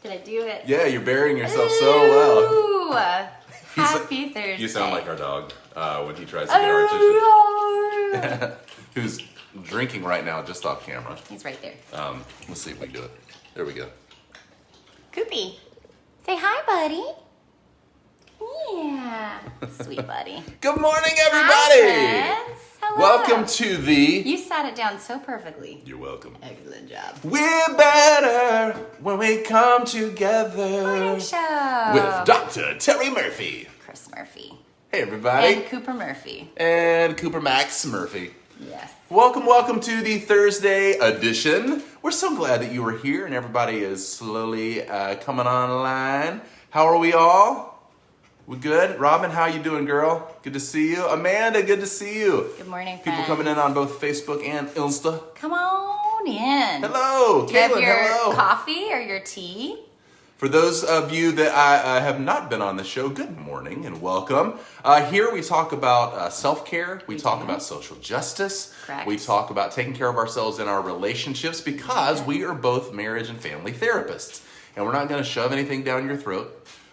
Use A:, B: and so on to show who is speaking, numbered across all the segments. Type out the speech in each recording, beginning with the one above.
A: Did I do it?
B: Yeah, you're burying yourself so well.
A: Ooh, happy Thursday.
B: You sound like our dog when he tries to get our attention. Who's drinking right now just off camera.
A: He's right there.
B: Let's see if we can do it. There we go.
A: Koopy, say hi, buddy. Yeah, sweet buddy.
B: Good morning,
A: Hi,
B: everybody.
A: friends. Hello.
B: Welcome to the...
A: You sat it down so perfectly.
B: You're welcome.
A: Excellent job.
B: We're better when we come together.
A: Morning show.
B: With Dr. Terry Murphy.
A: Chris Murphy.
B: Hey, everybody.
A: And Cooper Murphy.
B: And Cooper Max Murphy.
A: Yes.
B: Welcome to the Thursday edition. We're so glad that you are here and everybody is slowly coming online. How are we all? We good? Robin, how you doing, girl? Good to see you. Amanda, good to see you.
A: Good morning,
B: People
A: friends.
B: coming in on both Facebook and Insta.
A: Come on in.
B: Hello,
A: Do you have
B: Caitlin,
A: your
B: hello.
A: coffee or your tea?
B: For those of you that have not been on the show, good morning and welcome. Here we talk about self-care. We talk about social justice.
A: Correct.
B: We talk about taking care of ourselves in our relationships because we are both marriage and family therapists. And we're not going to shove anything down your throat.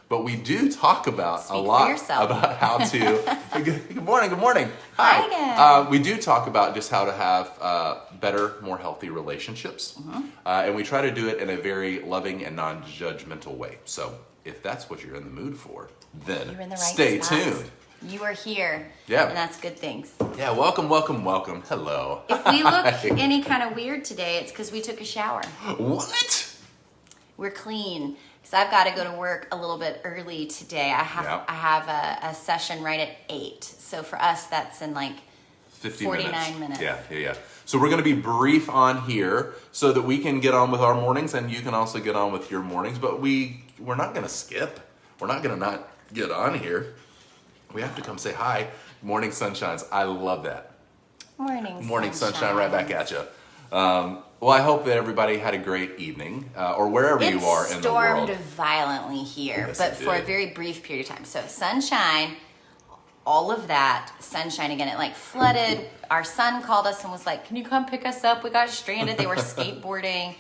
B: But we do talk about
A: Speak
B: a
A: for
B: lot
A: yourself.
B: about how to. Good morning.
A: Hi again.
B: We do talk about just how to have better, more healthy relationships, and we try to do it in a very loving and non-judgmental way. So, if that's what you're in the mood for, then
A: You're in the right
B: stay
A: spot.
B: tuned.
A: You are here.
B: Yeah.
A: And that's good things.
B: Yeah, welcome. Hello.
A: If we look any kind of weird today, it's because we took a shower.
B: What?
A: We're clean. Because I've got to go to work a little bit early today. I have a session right at 8. So for us, that's in like 49 minutes.
B: Yeah. So we're going to be brief on here so that we can get on with our mornings and you can also get on with your mornings. But we're not going to skip. We're not going to not get on here. We have to come say hi. Morning sunshines. I love that.
A: Morning
B: sunshine right back at you. Well, I hope that everybody had a great evening, or wherever you are in the world.
A: It stormed violently here,
B: Yes,
A: but
B: it
A: for a
B: did.
A: very brief period of time. So sunshine, all of that, sunshine again, it like flooded. Our son called us and was like, can you come pick us up? We got stranded. They were skateboarding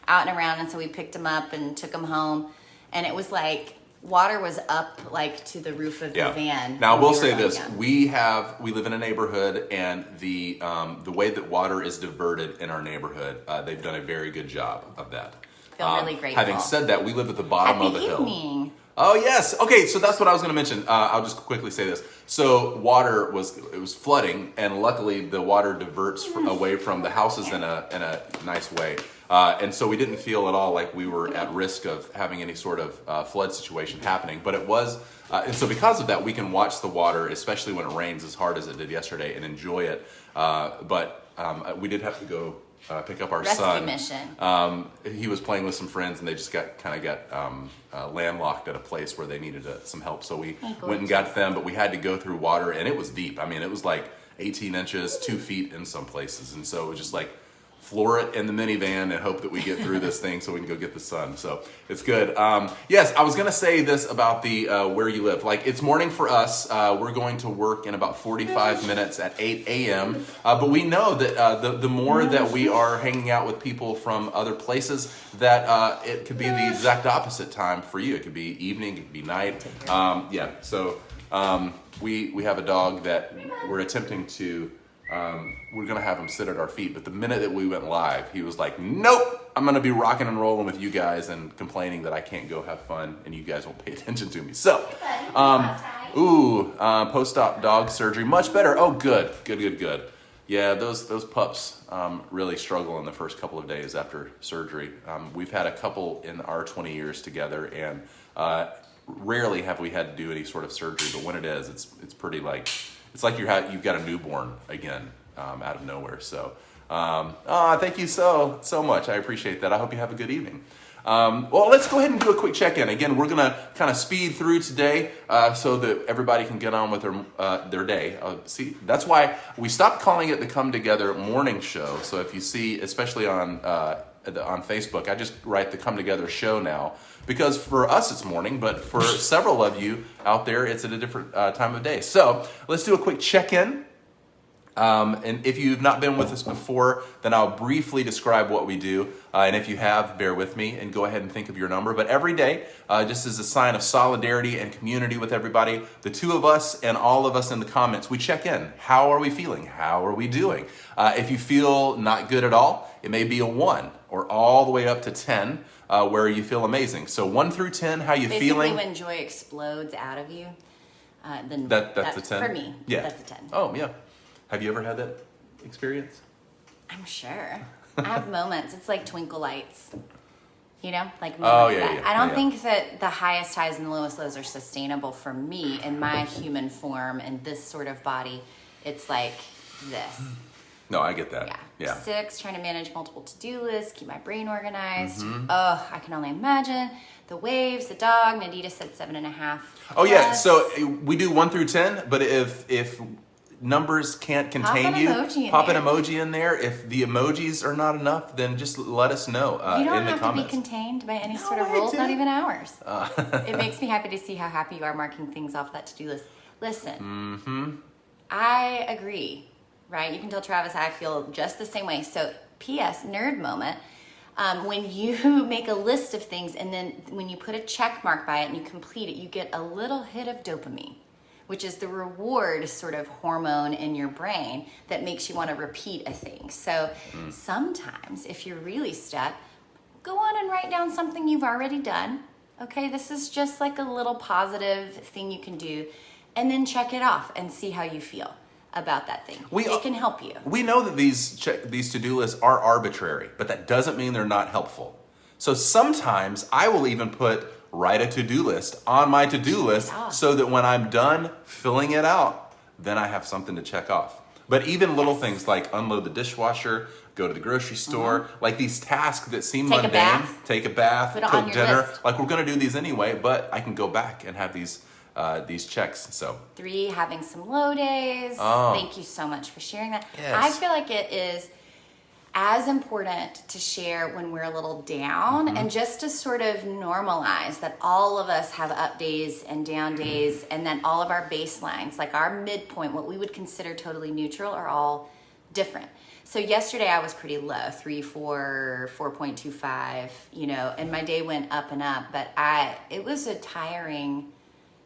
A: out and around, and so we picked them up and took them home. And it was like, water was up like to the roof of the van.
B: Now,
A: when
B: we'll
A: we were
B: say
A: going
B: this:
A: down.
B: we live in a neighborhood, and the way that water is diverted in our neighborhood, they've done a very good job of that.
A: Feel really grateful.
B: Having said that, we live at the bottom of the hill.
A: Evening.
B: Oh yes. Okay, so that's what I was going to mention. I'll just quickly say this. So water was flooding, and luckily the water diverts away from the houses in a nice way. And so we didn't feel at all like we were at risk of having any sort of flood situation happening. But it was, and so because of that, we can watch the water, especially when it rains as hard as it did yesterday, and enjoy it. But we did have to go pick up our
A: Rescue
B: son.
A: mission.
B: He was playing with some friends, and they just got landlocked at a place where they needed some help. So we went and got them, but we had to go through water, and it was deep. I mean, it was like 18 inches, 2 feet in some places, and so it was just like floor it in the minivan and hope that we get through this thing so we can go get the sun. So it's good. Yes, I was going to say this about the where you live. Like, it's morning for us. We're going to work in about 45 minutes at 8 a.m. But we know that the more that we are hanging out with people from other places, that it could be the exact opposite time for you. It could be evening, it could be night. So we have a dog that we're attempting to... we're going to have him sit at our feet. But the minute that we went live, he was like, nope, I'm going to be rocking and rolling with you guys and complaining that I can't go have fun and you guys won't pay attention to me. So, post-op dog surgery, much better. Oh, good. Yeah, those pups really struggle in the first couple of days after surgery. We've had a couple in our 20 years together, and rarely have we had to do any sort of surgery. But when it is, it's pretty like... It's like you've got a newborn again out of nowhere. So, thank you so much. I appreciate that. I hope you have a good evening. Well, let's go ahead and do a quick check-in. Again, we're going to kind of speed through today so that everybody can get on with their day. See, that's why we stopped calling it the Come Together Morning Show. So if you see, especially on Facebook, I just write the Come Together Show now. Because for us it's morning, but for several of you out there, it's at a different time of day. So let's do a quick check-in. And if you've not been with us before, then I'll briefly describe what we do. And if you have, bear with me and go ahead and think of your number. But every day, just as a sign of solidarity and community with everybody, the two of us and all of us in the comments, we check in. How are we feeling? How are we doing? If you feel not good at all, it may be a 1 or all the way up to 10 where you feel amazing. So 1 through 10, how you
A: Basically,
B: feeling?
A: when joy explodes out of you, then
B: That's a 10?
A: For me,
B: Yeah.
A: that's a 10.
B: Oh, yeah. Have you ever had that experience?
A: I'm sure. I have moments. It's like twinkle lights. Like moments
B: Oh, yeah,
A: that.
B: yeah,
A: I don't
B: yeah.
A: think that the highest highs and the lowest lows are sustainable for me in my human form and this sort of body. It's like this.
B: No, I get that.
A: Yeah. 6, trying to manage multiple to-do lists, keep my brain organized. Oh, I can only imagine. The waves, the dog. Nadita said 7.5.
B: Oh, yeah.
A: plus.
B: So we do 1 through 10, but if numbers can't contain
A: Pop an
B: you,
A: emoji in
B: pop an
A: there.
B: emoji in there. If the emojis are not enough, then just let us know
A: You don't
B: in the
A: have
B: comments.
A: to be contained by any sort of
B: I
A: rules,
B: do.
A: not even ours. It makes me happy to see how happy you are marking things off that to-do list. Listen, I agree, right? You can tell Travis I feel just the same way. So, P.S. nerd moment. When you make a list of things and then when you put a check mark by it and you complete it, you get a little hit of dopamine, which is the reward sort of hormone in your brain that makes you want to repeat a thing. So sometimes if you're really stuck, go on and write down something you've already done. Okay, this is just like a little positive thing you can do, and then check it off and see how you feel about that thing. It can help you.
B: We know that these to-do lists are arbitrary, but that doesn't mean they're not helpful. So sometimes I will even write a to-do list on my to-do list so that when I'm done filling it out, then I have something to check off. But even little things like unload the dishwasher, go to the grocery store, like these tasks that seem
A: Take a
B: mundane,
A: bath.
B: take a bath,
A: Put it on
B: cook
A: your
B: dinner,
A: list.
B: like we're gonna do these anyway, but I can go back and have these checks. So
A: 3, having some low days.
B: Oh.
A: Thank you so much for sharing that.
B: Yes.
A: I feel like it is as important to share when we're a little down and just to sort of normalize that all of us have up days and down days, and then all of our baselines, like our midpoint, what we would consider totally neutral, are all different. So yesterday I was pretty low, 3, 4, 4.25, and my day went up and up, but it was a tiring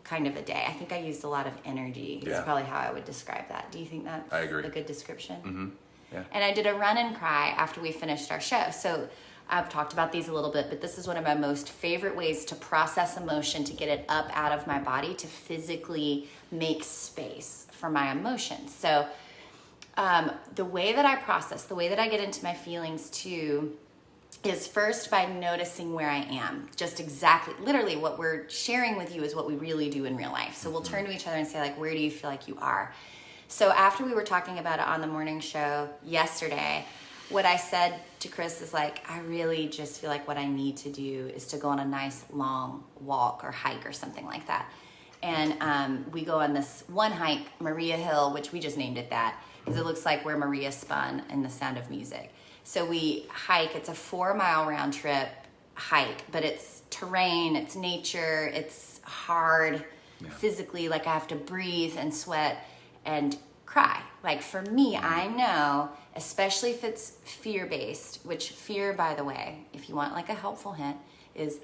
A: kind of a day. I think I used a lot of energy.
B: Yeah.
A: Is probably how I would describe that. Do you think that's
B: I agree.
A: a good description?
B: Mm-hmm. Yeah.
A: And I did a run and cry after we finished our show. So I've talked about these a little bit, but this is one of my most favorite ways to process emotion, to get it up out of my body, to physically make space for my emotions. So the way that I process, the way that I get into my feelings too, is first by noticing where I am. Just exactly, literally what we're sharing with you is what we really do in real life. So we'll turn to each other and say, like, where do you feel like you are? So after we were talking about it on the morning show yesterday, what I said to Chris is like, I really just feel like what I need to do is to go on a nice long walk or hike or something like that. And we go on this one hike, Maria Hill, which we just named it that because it looks like where Maria spun in The Sound of Music. So we hike, it's a 4-mile round trip hike, but it's terrain, it's nature, it's hard physically, like I have to breathe and sweat and cry. Like for me, I know, especially if it's fear-based, which fear, by the way, if you want like a helpful hint, is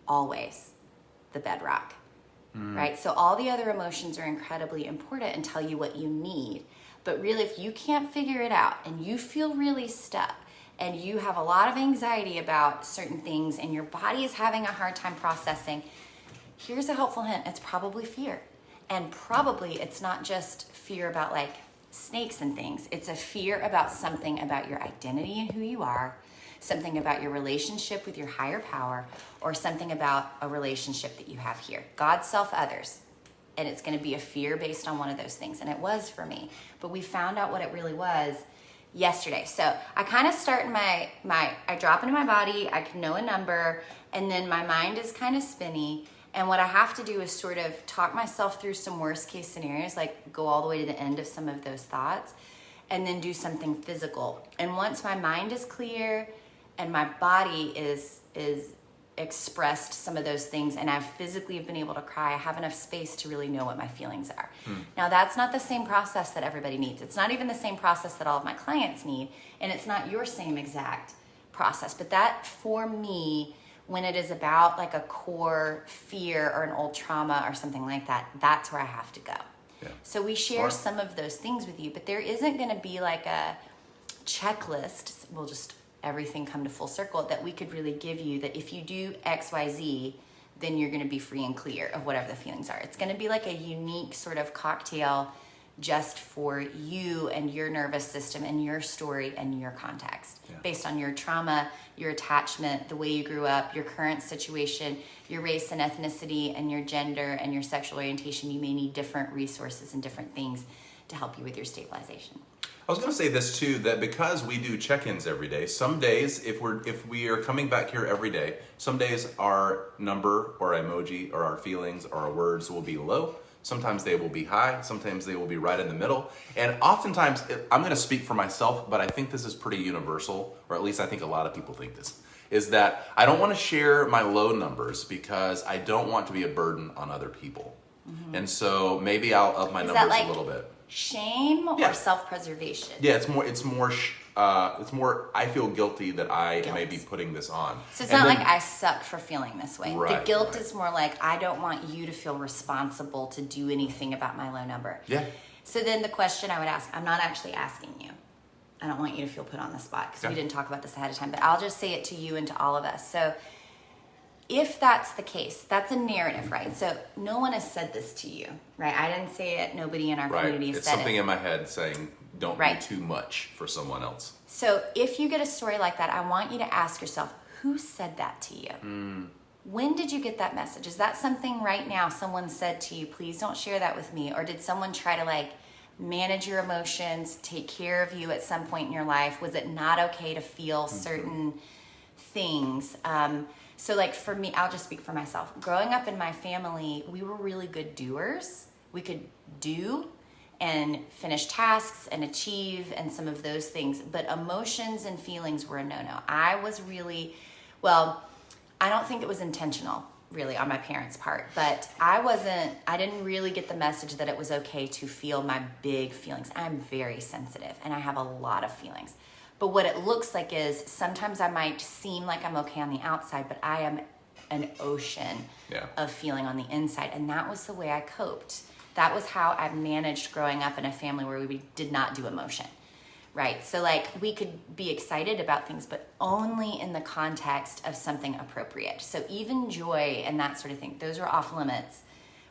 A: always the bedrock, right? So all the other emotions are incredibly important and tell you what you need. But really, if you can't figure it out and you feel really stuck and you have a lot of anxiety about certain things and your body is having a hard time processing, here's a helpful hint. It's probably fear. And probably it's not just fear about like snakes and things. It's a fear about something about your identity and who you are, something about your relationship with your higher power, or something about a relationship that you have here. God, self, others. And it's going to be a fear based on one of those things. And it was for me. But we found out what it really was yesterday. So I kind of start in I drop into my body, I can know a number, and then my mind is kind of spinny. And what I have to do is sort of talk myself through some worst case scenarios, like go all the way to the end of some of those thoughts, and then do something physical. And once my mind is clear and my body is expressed some of those things and I physically have been able to cry, I have enough space to really know what my feelings are. Now, that's not the same process that everybody needs. It's not even the same process that all of my clients need, and it's not your same exact process. But that, for me, when it is about like a core fear or an old trauma or something like that, that's where I have to go.
B: Yeah.
A: So we share some of those things with you, but there isn't going to be like a checklist. We'll just everything come to full circle that we could really give you that if you do XYZ, then you're going to be free and clear of whatever the feelings are. It's going to be like a unique sort of cocktail just for you and your nervous system and your story and your context, based on your trauma, your attachment, the way you grew up, your current situation, your race and ethnicity, and your gender and your sexual orientation. You may need different resources and different things to help you with your stabilization.
B: I was going to say this too, that because we do check-ins every day, some days if we are coming back here every day, some days our number or emoji or our feelings or our words will be low. Sometimes they will be high. Sometimes they will be right in the middle. And oftentimes, I'm going to speak for myself, but I think this is pretty universal, or at least I think a lot of people think this, is that I don't want to share my low numbers because I don't want to be a burden on other people. And so maybe I'll up my numbers a little bit.
A: Shame or self-preservation? Yeah,
B: it's more I feel guilty that I may be putting this on.
A: So it's not like I suck for feeling this way.
B: Right,
A: the guilt is more like I don't want you to feel responsible to do anything about my low number.
B: Yeah.
A: So then the question I would ask, I'm not actually asking you. I don't want you to feel put on the spot because we didn't talk about this ahead of time, but I'll just say it to you and to all of us. So if that's the case, that's a narrative, right? So no one has said this to you, right? I didn't say it. Nobody in our community has said it.
B: It's something in my head saying, don't be too much for someone else.
A: So if you get a story like that, I want you to ask yourself, who said that to you? When did you get that message? Is that something right now someone said to you, please don't share that with me? Or did someone try to like manage your emotions, take care of you at some point in your life? Was it not okay to feel certain things? So like for me, I'll just speak for myself. Growing up in my family, we were really good doers. We could do and finish tasks and achieve and some of those things. But emotions and feelings were a no-no. I was really, I don't think it was intentional really on my parents' part, but I didn't really get the message that it was okay to feel my big feelings. I'm very sensitive and I have a lot of feelings. But what it looks like is sometimes I might seem like I'm okay on the outside, but I am an ocean of feeling on the inside. And that was the way I coped. That was how I managed growing up in a family where we did not do emotion, right? So like we could be excited about things, but only in the context of something appropriate. So even joy and that sort of thing, those are off limits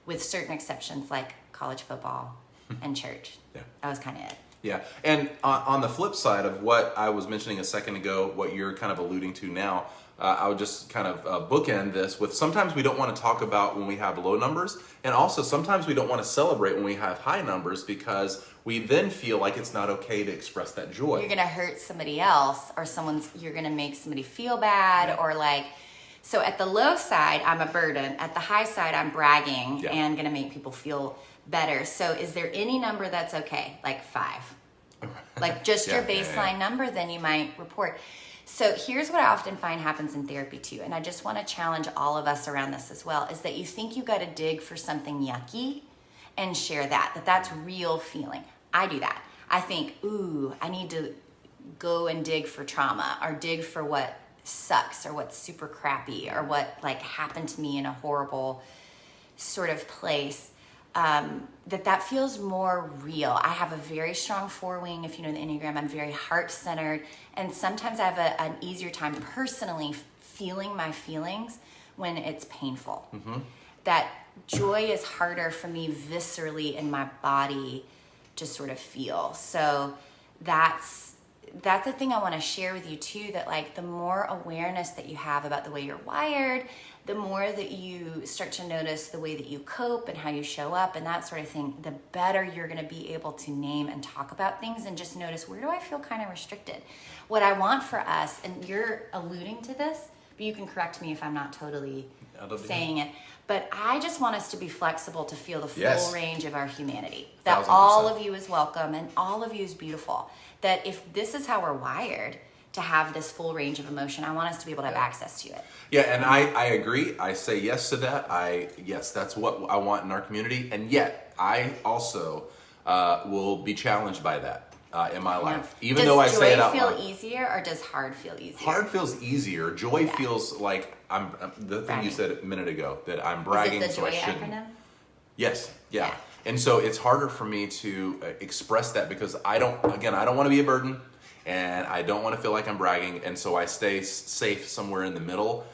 A: with certain exceptions like college football and church. That was kind of it.
B: Yeah, and on the flip side of what I was mentioning a second ago, what you're kind of alluding to now, I would just kind of bookend this with sometimes we don't want to talk about when we have low numbers, and also sometimes we don't want to celebrate when we have high numbers because we then feel like it's not okay to express that joy. You're
A: going to hurt somebody else or you're going to make somebody feel bad or like, so at the low side, I'm a burden. At the high side, I'm bragging and going to make people feel better. So is there any number that's okay? Like 5. Like just your baseline number, then you might report. So here's what I often find happens in therapy too, and I just want to challenge all of us around this as well, is that you think you got to dig for something yucky and share that's real feeling. I do that. I think, I need to go and dig for trauma or dig for what sucks or what's super crappy or what like happened to me in a horrible sort of place. That feels more real. I have a very strong 4-wing, if you know the Enneagram. I'm very heart-centered, and sometimes I have an easier time personally feeling my feelings when it's painful. That joy is harder for me viscerally in my body to sort of feel. So that's the thing I want to share with you too, that like the more awareness that you have about the way you're wired, the more that you start to notice the way that you cope and how you show up and that sort of thing, the better you're going to be able to name and talk about things and just notice, where do I feel kind of restricted? What I want for us, and you're alluding to this, but you can correct me if I'm not totally saying it, but I just want us to be flexible to feel the full range of our humanity. That
B: 1000%.
A: All of you is welcome and all of you is beautiful. That if this is how we're wired, to have this full range of emotion. I want us to be able to have access to it.
B: Yeah, and I agree. I say yes to that. Yes, that's what I want in our community. And yet, I also will be challenged by that in my life. Even though I say it out loud.
A: Does joy feel easier or does hard feel easier?
B: Hard feels easier. Joy feels like I'm the thing you said a minute ago, that I'm bragging.
A: Is it the
B: so
A: joy
B: I shouldn't.
A: acronym?
B: Yes. Yeah. And so it's harder for me to express that because I don't want to be a burden. And I don't want to feel like I'm bragging, and so I stay safe somewhere in the middle,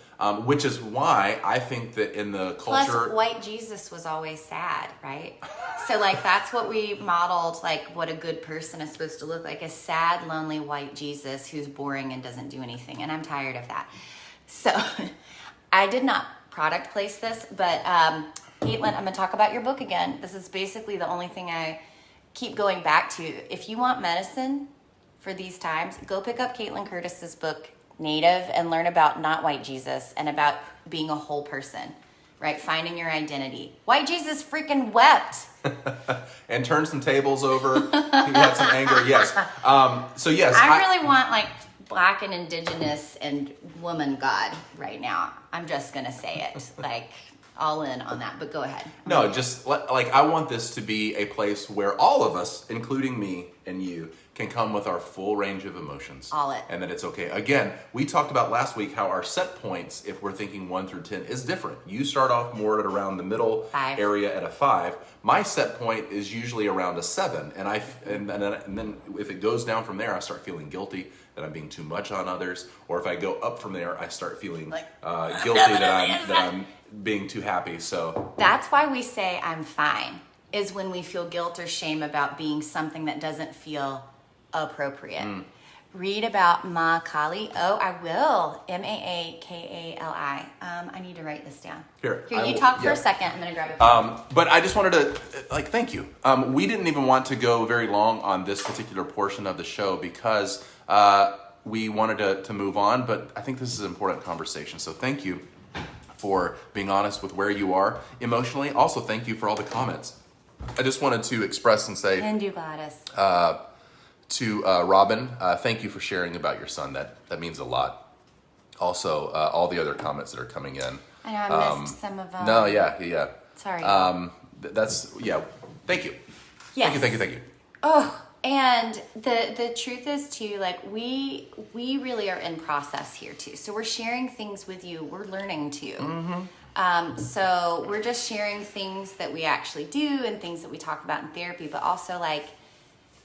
B: which is why I think that in the culture...
A: Plus, white Jesus was always sad, right? So, like, that's what we modeled, like, what a good person is supposed to look like, a sad, lonely white Jesus who's boring and doesn't do anything, and I'm tired of that. So, I did not product place this, but, Caitlin, I'm going to talk about your book again. This is basically the only thing I keep going back to. If you want medicine... for these times, go pick up Caitlin Curtis's book, Native, and learn about not white Jesus and about being a whole person, right? Finding your identity. White Jesus freaking wept.
B: And turned some tables over. He had some anger, yes. So yes.
A: I really want like Black and Indigenous and woman God right now. I'm just going to say it. Like, all in on that, but go ahead.
B: No, just like I want this to be a place where all of us, including me and you, can come with our full range of emotions.
A: All it.
B: And that it's okay. Again, we talked about last week how our set points, if we're thinking 1 through 10, is different. You start off more at around the middle
A: 5.
B: area at a 5. My set point is usually around a 7. And then if it goes down from there, I start feeling guilty that I'm being too much on others. Or if I go up from there, I start feeling
A: like,
B: guilty that I'm being too happy. So
A: that's why we say I'm fine, is when we feel guilt or shame about being something that doesn't feel appropriate. Read about Ma Kali. Oh, I will. Maakali. I need to write this down.
B: Here,
A: you talk for a second. I'm going to grab it.
B: But I just wanted to, thank you. We didn't even want to go very long on this particular portion of the show because we wanted to move on, but I think this is an important conversation. So thank you for being honest with where you are emotionally. Also, thank you for all the comments. I just wanted to express and say...
A: And you, Gladys.
B: To Robin, thank you for sharing about your son. That means a lot. Also, all the other comments that are coming in.
A: I know I missed some of them.
B: No, yeah.
A: Sorry.
B: Thank you.
A: Yes.
B: Thank you.
A: Oh, and the truth is too, like we really are in process here too. So we're sharing things with you. We're learning too. Mm-hmm. So we're just sharing things that we actually do and things that we talk about in therapy, but also like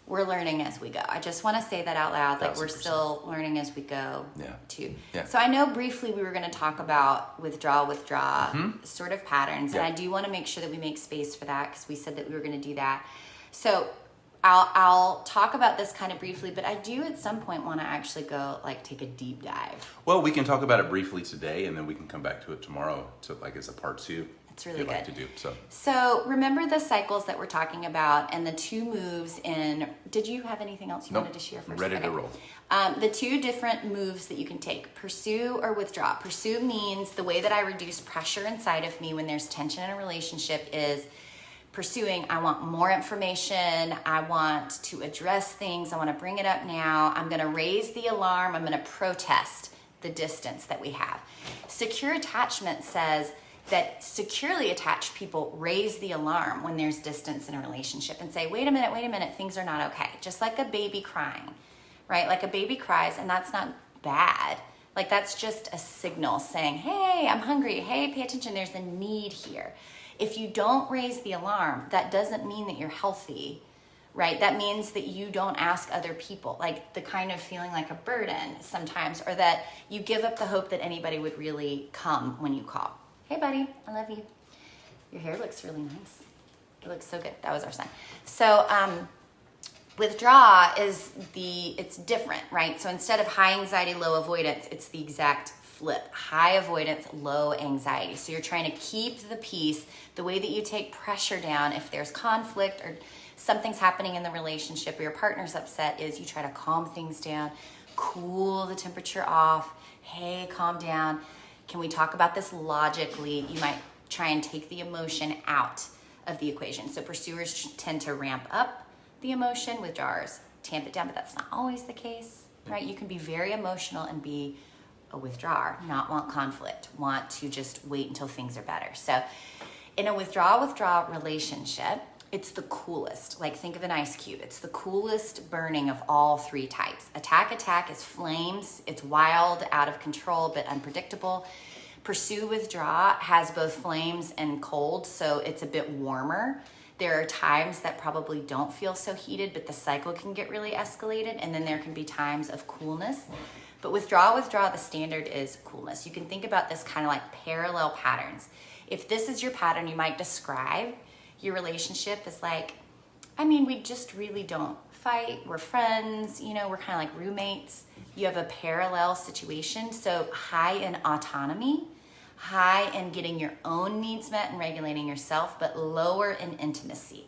A: we're learning as we go. I just want to say that out loud. Like
B: 1000%.
A: we're still learning as we go too.
B: Yeah.
A: So I know briefly we were going to talk about withdraw sort of patterns.
B: Yeah.
A: And I do want to make sure that we make space for that because we said that we were going to do that. So I'll talk about this kind of briefly, but I do at some point want to actually go like take a deep dive.
B: Well, we can talk about it briefly today and then we can come back to it tomorrow to like as a part 2.
A: It's really good.
B: Like to do,
A: so remember the cycles that we're talking about and the 2 moves in. Did you have anything else you wanted to share first?
B: Ready to roll.
A: The 2 different moves that you can take, pursue or withdraw. Pursue means the way that I reduce pressure inside of me when there's tension in a relationship is pursuing. I want more information. I want to address things. I want to bring it up now. I'm going to raise the alarm. I'm going to protest the distance that we have. Secure attachment says that securely attached people raise the alarm when there's distance in a relationship and say, wait a minute, things are not okay. Just like a baby crying, right? Like a baby cries and that's not bad. Like that's just a signal saying, hey, I'm hungry. Hey, pay attention. There's a need here. If you don't raise the alarm, that doesn't mean that you're healthy, right? That means that you don't ask other people, like the kind of feeling like a burden sometimes, or that you give up the hope that anybody would really come when you call. Hey, buddy, I love you. Your hair looks really nice. It looks so good. That was our son. So withdraw it's different, right? So instead of high anxiety, low avoidance, it's the exact flip. High avoidance, low anxiety. So you're trying to keep the peace. The way that you take pressure down if there's conflict or something's happening in the relationship or your partner's upset is you try to calm things down, cool the temperature off. Hey, calm down. Can we talk about this logically? You might try and take the emotion out of the equation. So pursuers tend to ramp up the emotion, withdrawers tamp it down, but that's not always the case. right? You can be very emotional and be a withdrawer, not want conflict, want to just wait until things are better. So in a withdraw relationship, it's the coolest. Like, think of an ice cube. It's the coolest burning of all three types. Attack is flames. It's wild, out of control, but unpredictable. Pursue, withdraw has both flames and cold, so it's a bit warmer. There are times that probably don't feel so heated, but the cycle can get really escalated, and then there can be times of coolness. But withdraw, the standard is coolness. You can think about this kind of like parallel patterns. If this is your pattern, you might describe your relationship as like, we just really don't fight. We're friends, we're kind of like roommates. You have a parallel situation. So high in autonomy, high in getting your own needs met and regulating yourself, but lower in intimacy,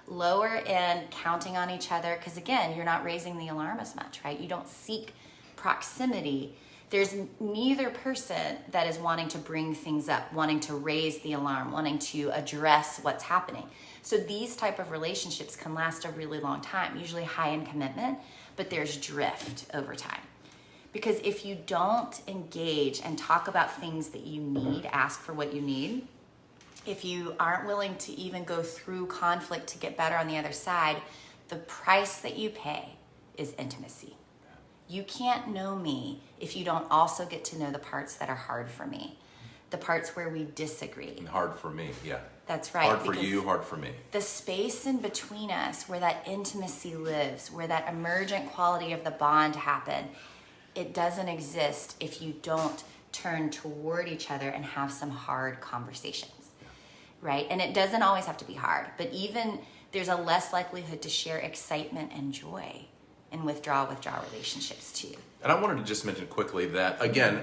A: lower in counting on each other. Because again, you're not raising the alarm as much, right? You don't seek proximity. There's neither person that is wanting to bring things up, wanting to raise the alarm, wanting to address what's happening. So these type of relationships can last a really long time, usually high in commitment, but there's drift over time. Because if you don't engage and talk about things that you need, ask for what you need, if you aren't willing to even go through conflict to get better on the other side, the price that you pay is intimacy. You can't know me if you don't also get to know the parts that are hard for me, the parts where we disagree.
B: And hard for me, yeah.
A: That's right.
B: Hard for you, hard for me.
A: The space in between us where that intimacy lives, where that emergent quality of the bond happen, it doesn't exist if you don't turn toward each other and have some hard conversations, right? And it doesn't always have to be hard, but even there's a less likelihood to share excitement and joy in withdraw relationships too.
B: And I wanted to just mention quickly that, again,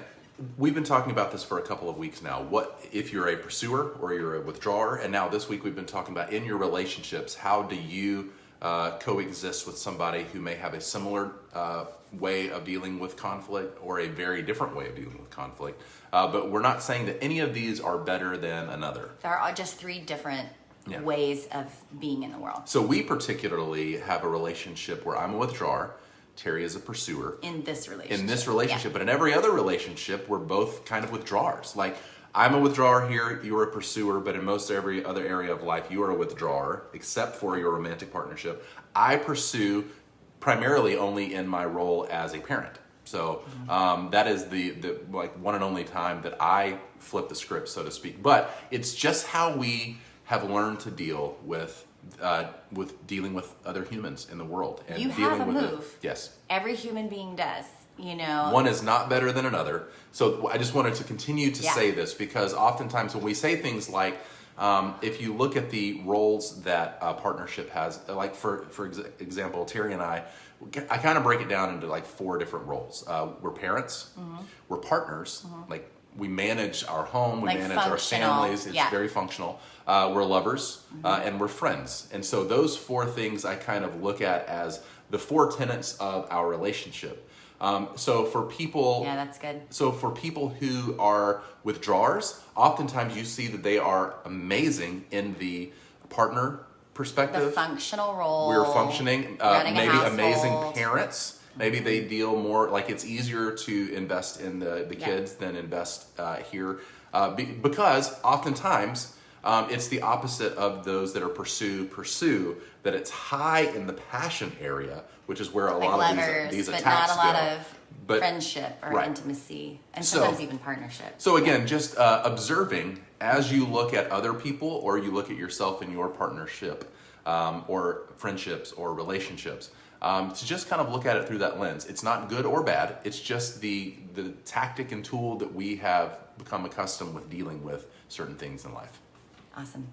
B: we've been talking about this for a couple of weeks now. What if you're a pursuer or you're a withdrawer? And now this week we've been talking about in your relationships, how do you coexist with somebody who may have a similar way of dealing with conflict or a very different way of dealing with conflict. But we're not saying that any of these are better than another.
A: There are just three different ways of being in the world.
B: So we particularly have a relationship where I'm a withdrawer, Terry is a pursuer.
A: In this relationship.
B: Yeah. But in every other relationship, we're both kind of withdrawers. Like, I'm a withdrawer here, you're a pursuer, but in most every other area of life, you are a withdrawer, except for your romantic partnership. I pursue primarily only in my role as a parent. So that is the like one and only time that I flip the script, so to speak. But it's just how we have learned to deal with dealing with other humans in the world. And
A: you
B: dealing
A: have a
B: with
A: move.
B: Yes.
A: Every human being does, you know.
B: One is not better than another. So I just wanted to continue to say this, because oftentimes when we say things like, if you look at the roles that a partnership has, like for example, Terry and I kind of break it down into like 4 different roles. We're parents, we're partners, like we manage our home, we
A: like
B: manage our families, it's very functional. We're lovers, and we're friends. And so those 4 things I kind of look at as the 4 tenets of our relationship. So for people,
A: that's good.
B: So for people who are withdrawers, oftentimes you see that they are amazing in the partner perspective.
A: The functional role.
B: We're functioning, maybe amazing parents. Maybe they deal more, like it's easier to invest in the kids than invest here. Because oftentimes it's the opposite of those that are pursue, that it's high in the passion area, which is where a lot of these
A: but
B: attacks
A: not a lot
B: go.
A: of friendship or intimacy, and sometimes even partnership.
B: So again, just observing as you look at other people or you look at yourself in your partnership or friendships or relationships, to just kind of look at it through that lens. It's not good or bad. It's just the tactic and tool that we have become accustomed with dealing with certain things in life.
A: Awesome.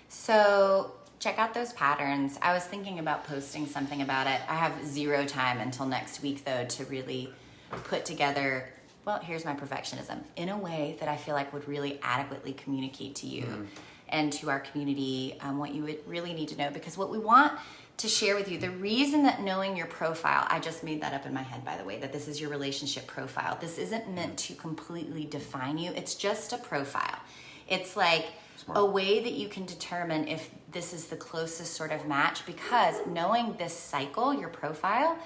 A: So check out those patterns. I was thinking about posting something about it. I have 0 time until next week, though, to really put together, well, here's my perfectionism, in a way that I feel like would really adequately communicate to you and to our community what you would really need to know. Because what we want to share with you, the reason that knowing your profile, I just made that up in my head, by the way, that this is your relationship profile. This isn't meant to completely define you. It's just a profile. It's like a way that you can determine if this is the closest sort of match, because knowing this cycle, your profile,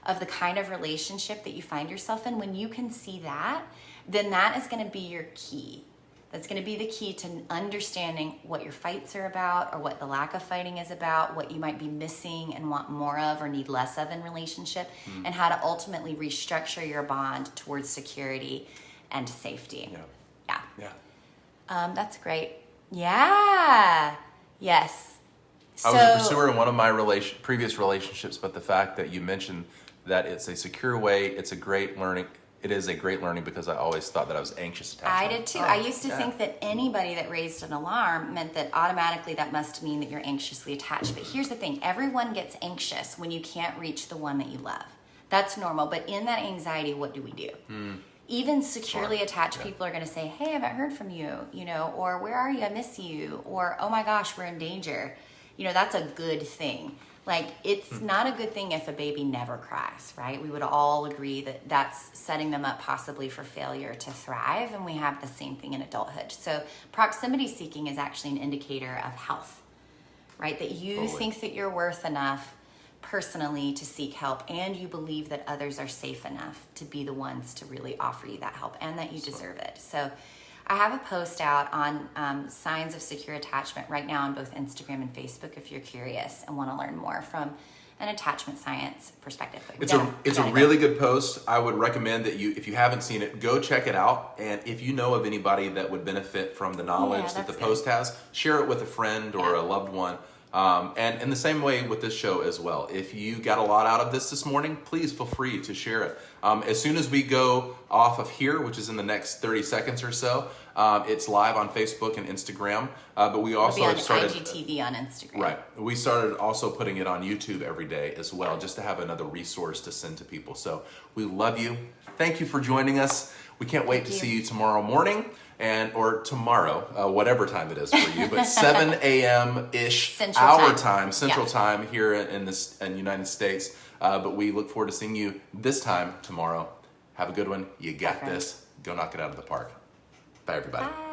A: of the kind of relationship that you find yourself in, when you can see that, then that is going to be your key. That's going to be the key to understanding what your fights are about, or what the lack of fighting is about, what you might be missing and want more of or need less of in relationship, and how to ultimately restructure your bond towards security and safety. That's great. Yeah. Yes.
B: I was a pursuer in one of my previous relationships, but the fact that you mentioned that it's a secure way, it's a great learning. It is a great learning, because I always thought that I was anxious attachment.
A: I did too. I used to think that anybody that raised an alarm meant that automatically that must mean that you're anxiously attached. But here's the thing. Everyone gets anxious when you can't reach the one that you love. That's normal. But in that anxiety, what do we do? Even securely attached people are going to say, hey, I haven't heard from you, or where are you? I miss you. Or, oh my gosh, we're in danger. That's a good thing. Like, it's not a good thing if a baby never cries, right? We would all agree that that's setting them up possibly for failure to thrive, and we have the same thing in adulthood. So proximity seeking is actually an indicator of health, right? That you think that you're worth enough personally to seek help, and you believe that others are safe enough to be the ones to really offer you that help, and that you deserve it. So I have a post out on signs of secure attachment right now on both Instagram and Facebook if you're curious and want to learn more from an attachment science perspective.
B: It's a really good post. I would recommend that if you haven't seen it, go check it out. And if you know of anybody that would benefit from the knowledge that the post has, share it with a friend or a loved one. And in the same way with this show as well. If you got a lot out of this morning, please feel free to share it. As soon as we go off of here, which is in the next 30 seconds or so, it's live on Facebook and Instagram. But we also started
A: IGTV on Instagram.
B: Right. We started also putting it on YouTube every day as well, just to have another resource to send to people. So we love you. Thank you for joining us. We can't wait to see you tomorrow morning. Or tomorrow, whatever time it is for you, but 7 a.m.-ish Central Time here in the United States. But we look forward to seeing you this time tomorrow. Have a good one. You got this. Go knock it out of the park. Bye, everybody.
A: Bye.